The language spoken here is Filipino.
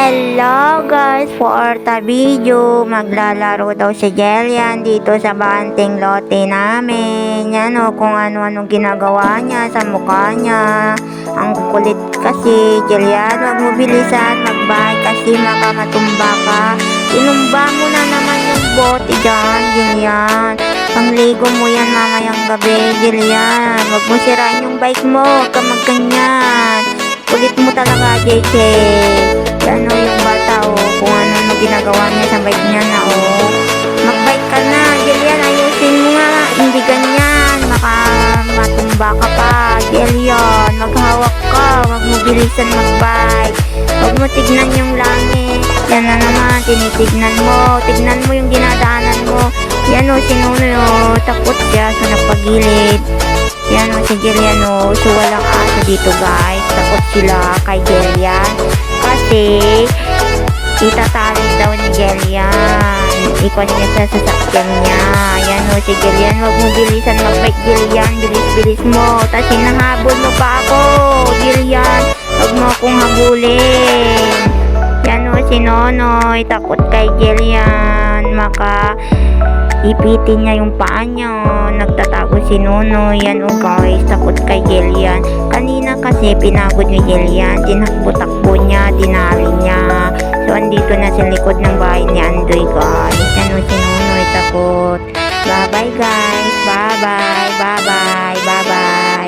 Hello guys, for the video, maglalaro daw si Jelian dito sa banting lote namin. Yan o, kung ano-anong ginagawa niya sa mukha niya. Ang kulit kasi, Jelian, wag mo bilisan magbay kasi makamatumba ka. Inumba mo na naman yung bote dyan, Jelian. Pangligo mo yan mamayang gabi, Jelian. Wag mo sirain yung bike mo, wag ka magganyan. Kulit mo talaga, JK. Yan o, yung bata o, kung ano ginagawa niya sa bike niya na o. Magbike ka na, Jelian, ayusin mo nga. Hindi ganyan, matumba ka pa, Jelian. Maghawak ka, wag mo bilisan magbike. Wag mo tignan yung langit. Yan na naman, tinitignan mo. Tignan mo yung dinadaanan mo. Yan o, sinunoy o, takot siya sa nagpagilid. Yan o, si Jelian o, so walang aso dito guys. Takot sila kay Jelian. Kasi, itatali daw ni Jelian. Ikon niya sa sasakyan niya. Yan o, si Jelian, wag mo bilisan magbike, Jelian. Bilis-bilis mo. Tapos hinahabol mo pa ako, Jelian. Wag mo akong habulin. Yan o, si Nonoy. Takot kay Jelian. Ipitin niya yung paa niya. Nagtatago si Nonoy. Yan o guys, takot kay Jelian. Kanina kasi pinagod ni Jelian. Tinakbo-takbo niya, dinali niya. So andito na sa likod ng bahay ni Andoy guys. Yan o, si Nonoy takot. Bye bye guys. Bye bye. Bye bye. Bye bye.